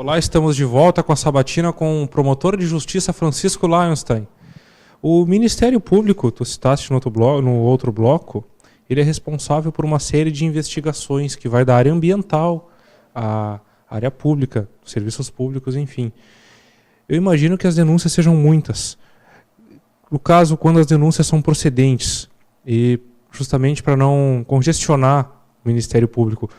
Olá, estamos de volta com a sabatina com o promotor de justiça Francisco Lionstein. O Ministério Público, tu citaste no outro bloco, ele é responsável por uma série de investigações que vai da área ambiental à área pública, serviços públicos, enfim. Eu imagino que as denúncias sejam muitas. No caso, quando as denúncias são procedentes, e justamente para não congestionar o Ministério Público,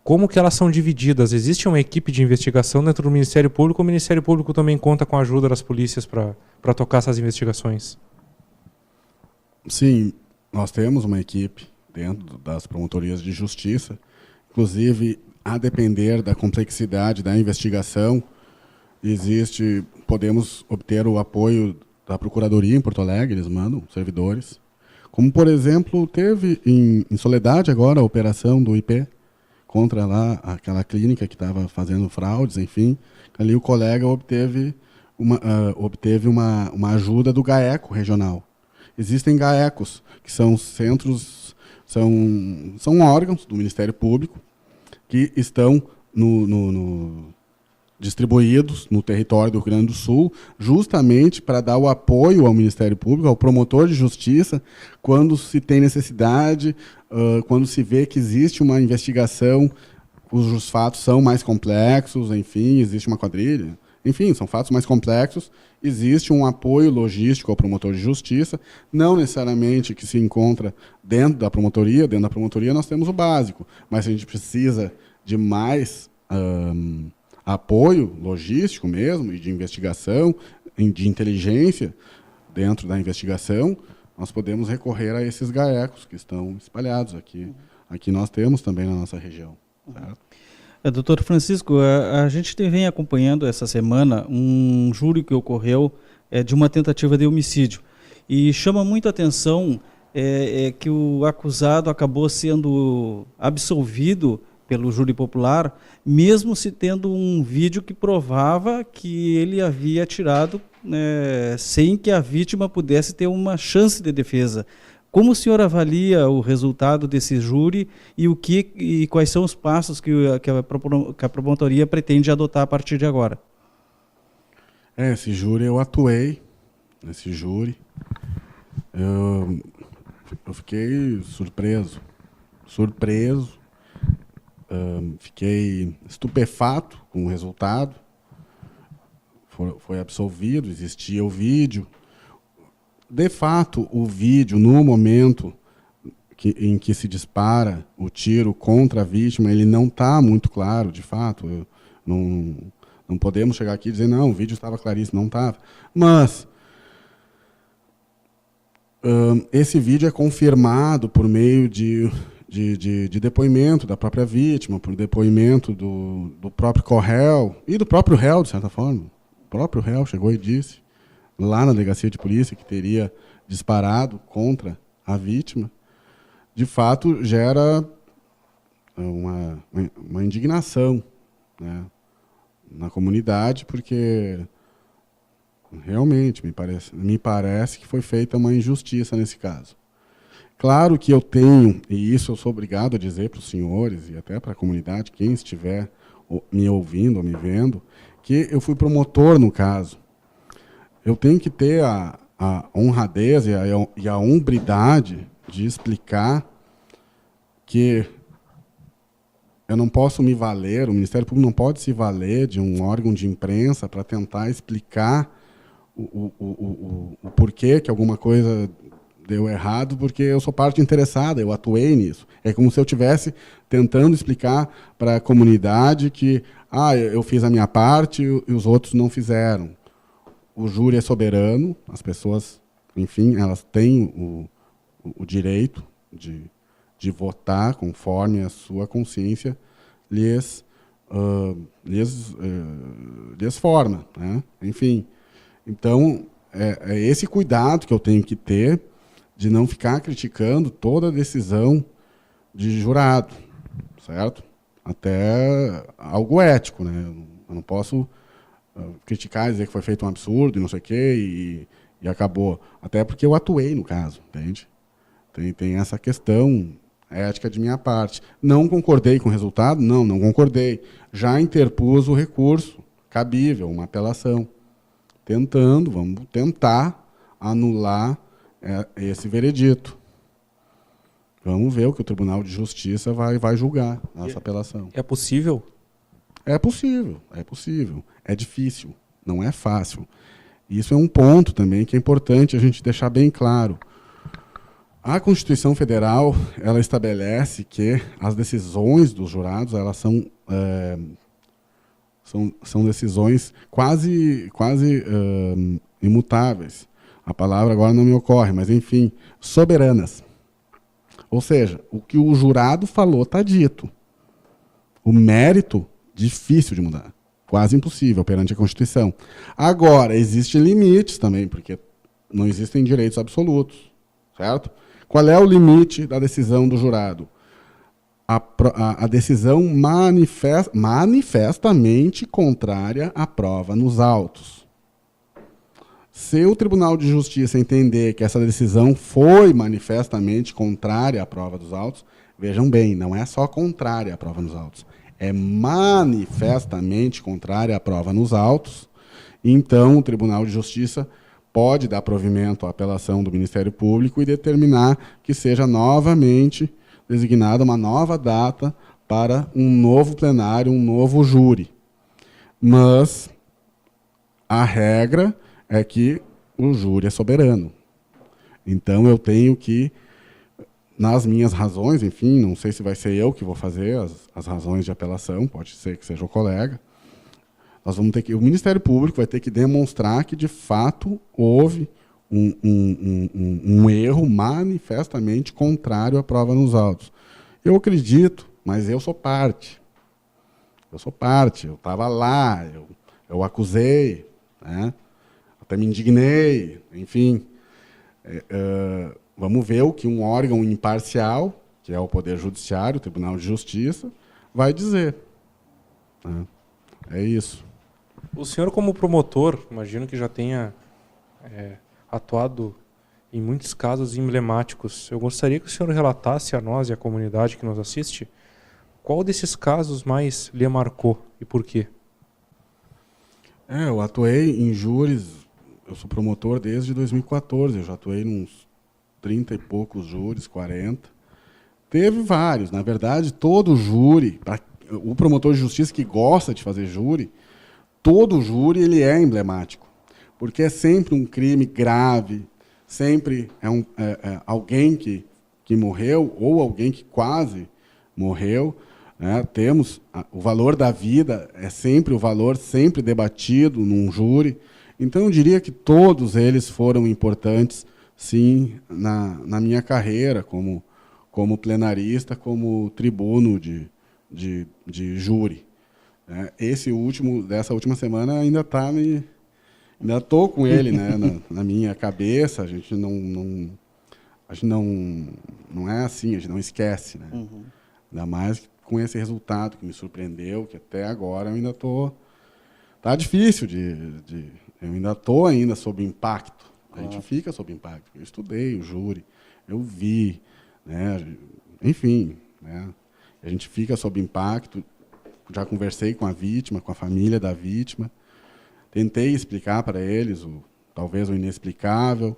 como que elas são divididas? Existe uma equipe de investigação dentro do Ministério Público ou o Ministério Público também conta com a ajuda das polícias para tocar essas investigações? Sim, nós temos uma equipe dentro das promotorias de justiça. Inclusive, a depender da complexidade da investigação, podemos obter o apoio da Procuradoria em Porto Alegre, eles mandam servidores. Como, por exemplo, teve em Soledade agora a operação do IP, contra lá aquela clínica que estava fazendo fraudes, enfim. Ali o colega obteve uma ajuda do GAECO regional. Existem GAECOs, que são centros, são órgãos do Ministério Público que estão distribuídos no território do Rio Grande do Sul, justamente para dar o apoio ao Ministério Público, ao promotor de justiça, quando se tem necessidade, quando se vê que existe uma investigação cujos fatos são mais complexos, enfim, existe uma quadrilha, enfim, são fatos mais complexos, existe um apoio logístico ao promotor de justiça, não necessariamente que se encontra dentro da promotoria nós temos o básico, mas a gente precisa de mais apoio logístico mesmo, e de investigação, de inteligência dentro da investigação, nós podemos recorrer a esses GAECOs que estão espalhados aqui. Aqui nós temos também na nossa região. Certo? Doutor Francisco, a gente vem acompanhando essa semana um júri que ocorreu de uma tentativa de homicídio. E chama muito a atenção que o acusado acabou sendo absolvido pelo júri popular, mesmo se tendo um vídeo que provava que ele havia atirado sem que a vítima pudesse ter uma chance de defesa. Como o senhor avalia o resultado desse júri e quais são os passos que a promotoria pretende adotar a partir de agora? Esse júri eu atuei, nesse júri. Eu fiquei surpreso. Fiquei estupefato com o resultado. Foi absolvido, existia o vídeo. De fato, o vídeo, no momento em que se dispara o tiro contra a vítima, ele não está muito claro, de fato. Não podemos chegar aqui e dizer, não, o vídeo estava claríssimo, não estava. Mas esse vídeo é confirmado por meio de depoimento da própria vítima, por depoimento do próprio corréu e do próprio réu, de certa forma. O próprio réu chegou e disse, lá na delegacia de polícia, que teria disparado contra a vítima. De fato, gera uma indignação, né, na comunidade, porque realmente me parece que foi feita uma injustiça nesse caso. Claro que eu tenho, e isso eu sou obrigado a dizer para os senhores e até para a comunidade, quem estiver me ouvindo ou me vendo, que eu fui promotor no caso. Eu tenho que ter a honradez e a hombridade de explicar que eu não posso me valer, o Ministério Público não pode se valer de um órgão de imprensa para tentar explicar o porquê que alguma coisa deu errado, porque eu sou parte interessada, eu atuei nisso. É como se eu estivesse tentando explicar para a comunidade que eu fiz a minha parte e os outros não fizeram. O júri é soberano, as pessoas, enfim, elas têm o direito de votar conforme a sua consciência lhes forma, né? Enfim, então, é esse cuidado que eu tenho que ter de não ficar criticando toda a decisão de jurado, certo? Até algo ético, né? Eu não posso criticar, dizer que foi feito um absurdo e não sei o quê, e acabou. Até porque eu atuei no caso, entende? Tem essa questão ética de minha parte. Não concordei com o resultado? Não concordei. Já interpus o recurso cabível, uma apelação. Vamos tentar anular esse veredito. Vamos ver o que o Tribunal de Justiça vai julgar nessa apelação. É possível? É possível. É difícil, não é fácil. Isso é um ponto também que é importante a gente deixar bem claro. A Constituição Federal, ela estabelece que as decisões dos jurados, elas são decisões quase imutáveis. A palavra agora não me ocorre, mas enfim, soberanas. Ou seja, o que o jurado falou está dito. O mérito, difícil de mudar. Quase impossível perante a Constituição. Agora, existem limites também, porque não existem direitos absolutos. Certo? Qual é o limite da decisão do jurado? A decisão manifestamente contrária à prova nos autos. Se o Tribunal de Justiça entender que essa decisão foi manifestamente contrária à prova dos autos, vejam bem, não é só contrária à prova nos autos, é manifestamente contrária à prova nos autos, então o Tribunal de Justiça pode dar provimento à apelação do Ministério Público e determinar que seja novamente designada uma nova data para um novo plenário, um novo júri. Mas a regra é que o júri é soberano. Então eu tenho que, nas minhas razões, enfim, não sei se vai ser eu que vou fazer as razões de apelação, pode ser que seja o colega, nós vamos ter que, o Ministério Público vai ter que demonstrar que, de fato, houve um erro manifestamente contrário à prova nos autos. Eu acredito, mas eu sou parte. Eu estava lá, eu acusei, né? Até me indignei, enfim. Vamos ver o que um órgão imparcial, que é o Poder Judiciário, o Tribunal de Justiça, vai dizer. Né? É isso. O senhor, como promotor, imagino que já tenha atuado em muitos casos emblemáticos. Eu gostaria que o senhor relatasse a nós e à comunidade que nos assiste qual desses casos mais lhe marcou e por quê. Eu atuei em júris, eu sou promotor desde 2014, eu já atuei em uns 30 e poucos júris, 40. Teve vários, na verdade, todo júri, o promotor de justiça que gosta de fazer júri, todo júri ele é emblemático, porque é sempre um crime grave, sempre é alguém que morreu ou alguém que quase morreu. Né? Temos o valor da vida, é sempre o valor sempre debatido num júri. Então, eu diria que todos eles foram importantes, sim, na minha carreira como plenarista, como tribuno de júri. Esse último, dessa última semana, ainda estou com ele, né, na minha cabeça. A gente não é assim, a gente não esquece, né? Uhum. Ainda mais com esse resultado que me surpreendeu, que até agora eu ainda estou... Tá difícil eu ainda estou sob impacto. A gente fica sob impacto. Eu estudei o júri, eu vi, né? Enfim, né? A gente fica sob impacto. Já conversei com a vítima, com a família da vítima. Tentei explicar para eles talvez o inexplicável.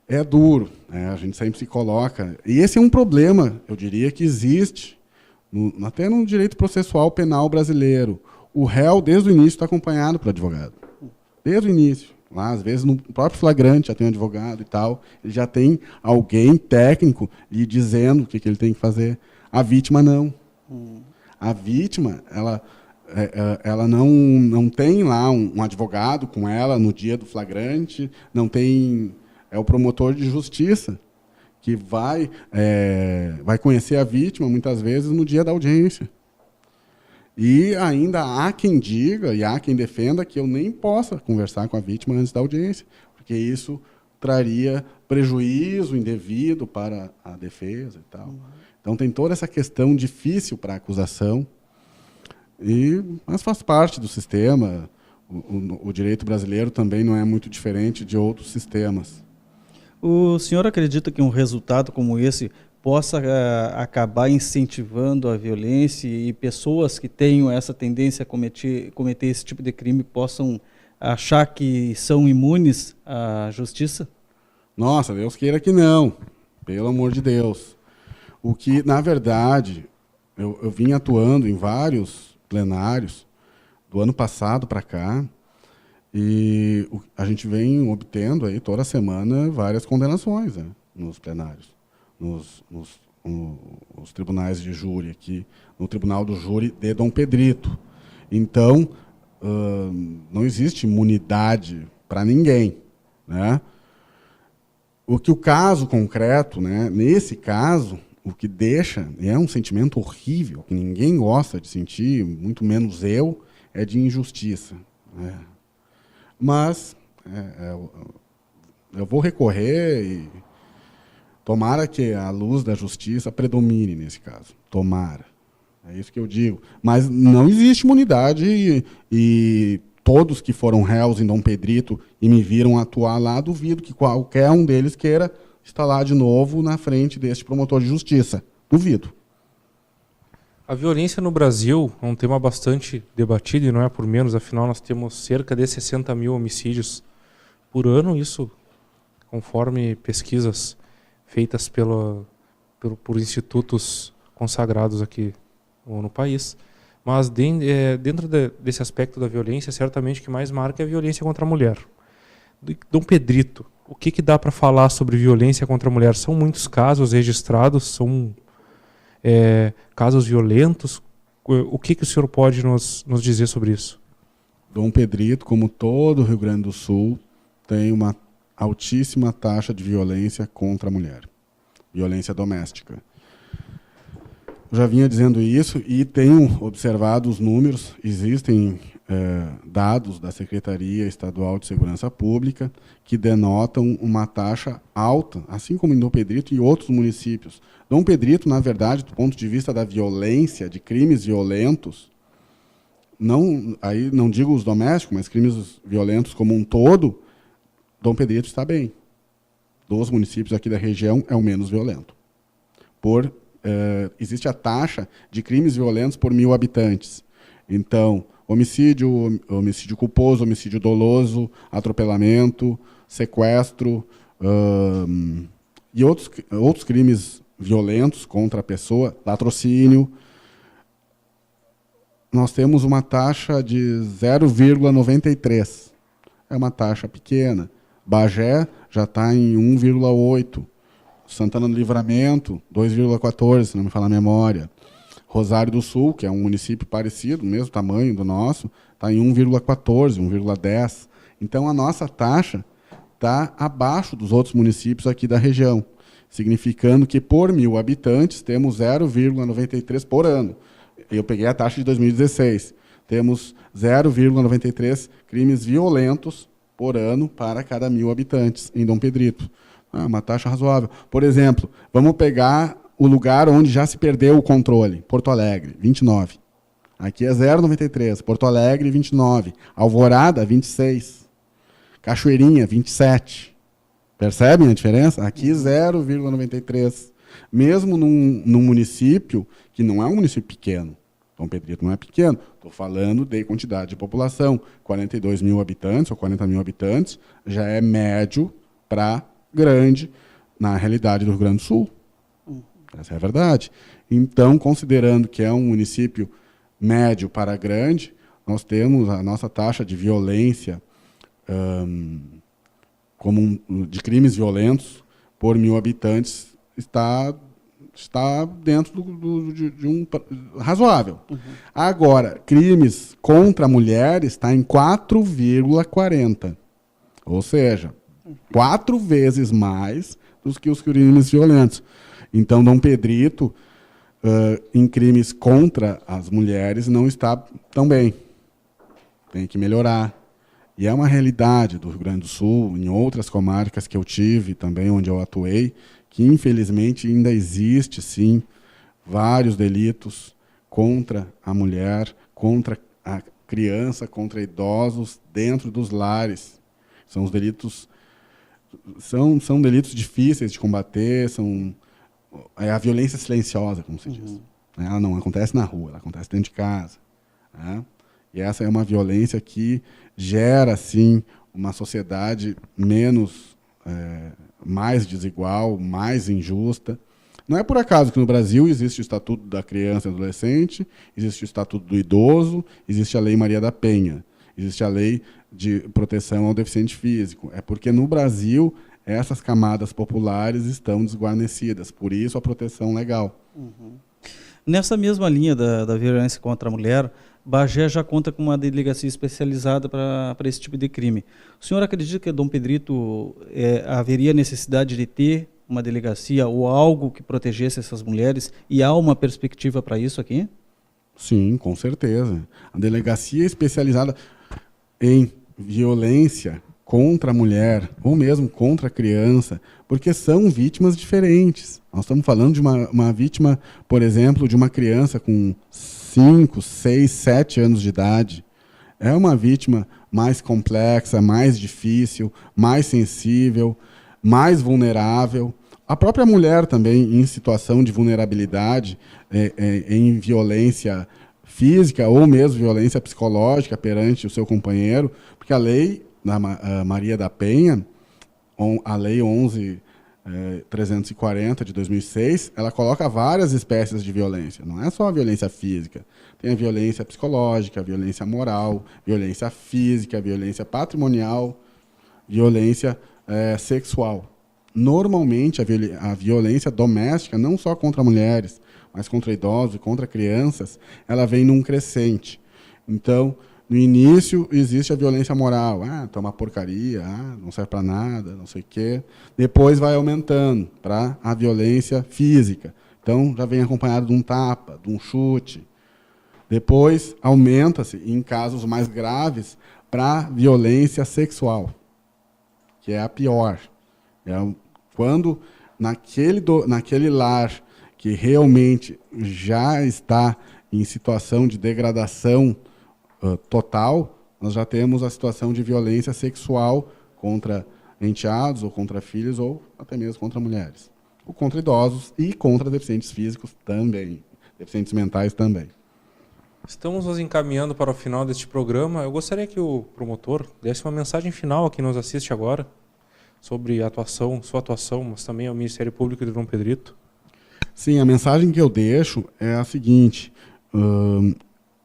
É duro, né? A gente sempre se coloca... E esse é um problema, eu diria, que existe até no direito processual penal brasileiro. O réu, desde o início, está acompanhado pelo advogado. Desde o início. Lá, às vezes, no próprio flagrante já tem um advogado e tal. Ele já tem alguém técnico lhe dizendo o que ele tem que fazer. A vítima, não. A vítima, ela não tem lá um advogado com ela no dia do flagrante, não tem... É o promotor de justiça que vai conhecer a vítima, muitas vezes, no dia da audiência. E ainda há quem diga e há quem defenda que eu nem possa conversar com a vítima antes da audiência, porque isso traria prejuízo indevido para a defesa e tal. Então tem toda essa questão difícil para a acusação, mas faz parte do sistema. O direito brasileiro também não é muito diferente de outros sistemas. O senhor acredita que um resultado como esse possa acabar incentivando a violência e pessoas que tenham essa tendência a cometer esse tipo de crime possam achar que são imunes à justiça? Nossa, Deus queira que não, pelo amor de Deus. O que, na verdade, eu vim atuando em vários plenários do ano passado para cá, e a gente vem obtendo aí toda semana várias condenações, né, nos plenários, nos tribunais de júri aqui, no Tribunal do Júri de Dom Pedrito. Então, não existe imunidade para ninguém, né? O caso concreto, né, nesse caso, o que deixa, é um sentimento horrível, que ninguém gosta de sentir, muito menos eu, é de injustiça, né? Mas eu vou recorrer e tomara que a luz da justiça predomine nesse caso. Tomara. É isso que eu digo. Mas não existe imunidade e todos que foram réus em Dom Pedrito e me viram atuar lá, duvido que qualquer um deles queira estar lá de novo na frente deste promotor de justiça. Duvido. A violência no Brasil é um tema bastante debatido e não é por menos, afinal nós temos cerca de 60 mil homicídios por ano, isso conforme pesquisas feitas por institutos consagrados aqui no país. Mas dentro desse aspecto da violência, certamente o que mais marca é a violência contra a mulher. Dom Pedrito, o que dá para falar sobre violência contra a mulher? São muitos casos registrados, são casos violentos. O que o senhor pode nos dizer sobre isso? Dom Pedrito, como todo o Rio Grande do Sul, tem uma altíssima taxa de violência contra a mulher. Violência doméstica. Eu já vinha dizendo isso e tenho observado os números. Existem dados da Secretaria Estadual de Segurança Pública que denotam uma taxa alta, assim como em Dom Pedrito e outros municípios. Dom Pedrito, na verdade, do ponto de vista da violência, de crimes violentos, aí não digo os domésticos, mas crimes violentos como um todo, Dom Pedrito está bem. Dos municípios aqui da região, é o menos violento. Existe a taxa de crimes violentos por 1.000 habitantes. Então, homicídio culposo, homicídio doloso, atropelamento, sequestro e outros crimes violentos contra a pessoa, latrocínio. Nós temos uma taxa de 0,93. É uma taxa pequena. Bagé já está em 1,8. Santana do Livramento, 2,14, se não me falar a memória. Rosário do Sul, que é um município parecido, mesmo tamanho do nosso, está em 1,14, 1,10. Então, a nossa taxa está abaixo dos outros municípios aqui da região, significando que, por 1.000 habitantes, temos 0,93 por ano. Eu peguei a taxa de 2016. Temos 0,93 crimes violentos por ano para cada 1.000 habitantes em Dom Pedrito. Uma taxa razoável. Por exemplo, vamos pegar o lugar onde já se perdeu o controle. Porto Alegre, 29. Aqui é 0,93. Porto Alegre, 29. Alvorada, 26. Cachoeirinha, 27. Percebem a diferença? Aqui, 0,93. Mesmo num município que não é um município pequeno. Dom Pedrito não é pequeno. Estou falando de quantidade de população. 42.000 habitantes ou 40.000 habitantes já é médio para grande na realidade do Rio Grande do Sul. Essa é a verdade. Então, considerando que é um município médio para grande, nós temos a nossa taxa de violência de crimes violentos por 1.000 habitantes está dentro de um razoável. Uhum. Agora, crimes contra a mulher está em 4,40. Ou seja, 4 vezes mais do que os crimes violentos. Então, Dom Pedrito, em crimes contra as mulheres, não está tão bem. Tem que melhorar. E é uma realidade do Rio Grande do Sul, em outras comarcas que eu tive também, onde eu atuei, que infelizmente ainda existe, sim, vários delitos contra a mulher, contra a criança, contra idosos, dentro dos lares. São os delitos... São delitos difíceis de combater, são é a violência silenciosa, como se diz. Ela não acontece na rua, ela acontece dentro de casa. Né? E essa é uma violência que gera, assim, uma sociedade mais desigual, mais injusta. Não é por acaso que no Brasil existe o Estatuto da Criança e do Adolescente, existe o Estatuto do Idoso, existe a Lei Maria da Penha, existe a Lei de Proteção ao Deficiente Físico. É porque no Brasil essas camadas populares estão desguarnecidas, por isso a proteção legal. Nessa mesma linha da violência contra a mulher, Bagé já conta com uma delegacia especializada para esse tipo de crime. O senhor acredita que Dom Pedrito haveria necessidade de ter uma delegacia ou algo que protegesse essas mulheres, e há uma perspectiva para isso aqui? Sim, com certeza. A delegacia especializada em violência contra a mulher, ou mesmo contra a criança, porque são vítimas diferentes. Nós estamos falando de uma vítima, por exemplo, de uma criança com 5, 6, 7 anos de idade. É uma vítima mais complexa, mais difícil, mais sensível, mais vulnerável. A própria mulher também, em situação de vulnerabilidade, em violência física ou mesmo violência psicológica perante o seu companheiro, porque a lei da Maria da Penha, a lei 11.340 de 2006, ela coloca várias espécies de violência. Não é só a violência física. Tem a violência psicológica, a violência moral, violência física, a violência patrimonial, violência sexual. Normalmente, a violência doméstica, não só contra mulheres, mas contra idosos e contra crianças, ela vem num crescente. Então, no início, existe a violência moral. Tu é uma porcaria, não serve para nada, não sei o quê. Depois vai aumentando para a violência física. Então, já vem acompanhado de um tapa, de um chute. Depois, aumenta-se, em casos mais graves, para a violência sexual, que é a pior. Quando, naquele lar que realmente já está em situação de degradação total, nós já temos a situação de violência sexual contra enteados, ou contra filhos, ou até mesmo contra mulheres. Ou contra idosos e contra deficientes físicos também, deficientes mentais também. Estamos nos encaminhando para o final deste programa. Eu gostaria que o promotor desse uma mensagem final a quem nos assiste agora, sobre a sua atuação, mas também ao Ministério Público de Dom Pedrito. Sim, a mensagem que eu deixo é a seguinte: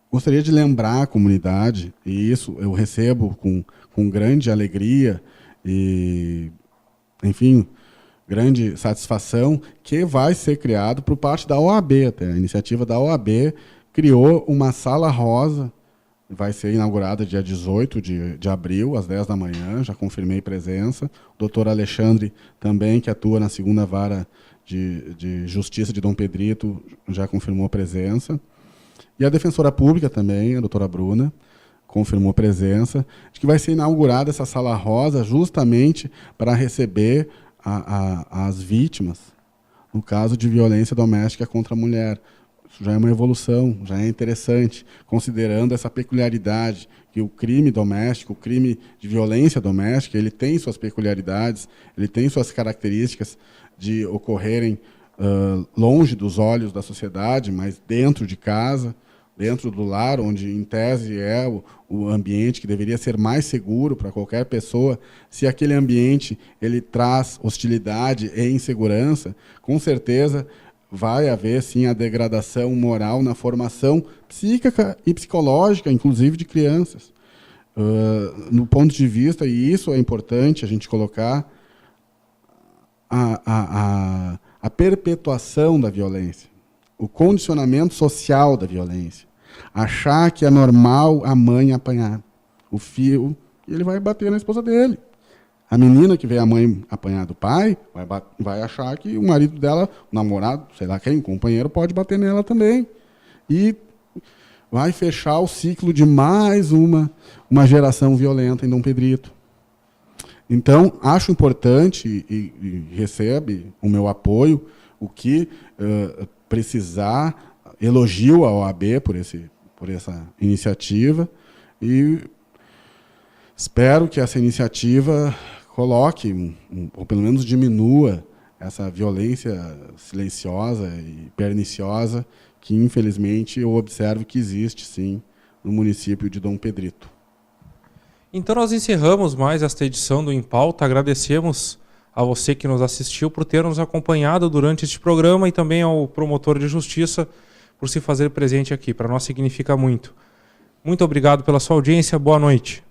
gostaria de lembrar a comunidade, e isso eu recebo com grande alegria e, enfim, grande satisfação, que vai ser criado por parte da OAB. Até a iniciativa da OAB criou uma sala rosa, vai ser inaugurada dia 18 de abril, às 10 da manhã, já confirmei presença. O doutor Alexandre também, que atua na 2ª Vara de Justiça de Dom Pedrito, já confirmou presença. E a defensora pública também, a doutora Bruna, confirmou presença, de que vai ser inaugurada essa sala rosa justamente para receber as vítimas no caso de violência doméstica contra a mulher. Isso já é uma evolução, já é interessante, considerando essa peculiaridade, que o crime doméstico, o crime de violência doméstica, ele tem suas peculiaridades, ele tem suas características de ocorrerem longe dos olhos da sociedade, mas dentro de casa, dentro do lar, onde, em tese, é o ambiente que deveria ser mais seguro para qualquer pessoa. Se aquele ambiente ele traz hostilidade e insegurança, com certeza vai haver, sim, a degradação moral na formação psíquica e psicológica, inclusive de crianças. No ponto de vista, e isso é importante a gente colocar, a perpetuação da violência, o condicionamento social da violência. Achar que é normal a mãe apanhar o filho, e ele vai bater na esposa dele. A menina que vê a mãe apanhar do pai vai achar que o marido dela, o namorado, sei lá quem, o companheiro, pode bater nela também. E vai fechar o ciclo de mais uma geração violenta em Dom Pedrito. Então, acho importante e recebe o meu apoio, o que precisar, elogio a OAB por essa iniciativa, e espero que essa iniciativa coloque, ou pelo menos diminua, essa violência silenciosa e perniciosa que, infelizmente, eu observo que existe, sim, no município de Dom Pedrito. Então nós encerramos mais esta edição do Em Pauta. Agradecemos a você que nos assistiu por ter nos acompanhado durante este programa e também ao promotor de justiça por se fazer presente aqui. Para nós significa muito. Muito obrigado pela sua audiência. Boa noite.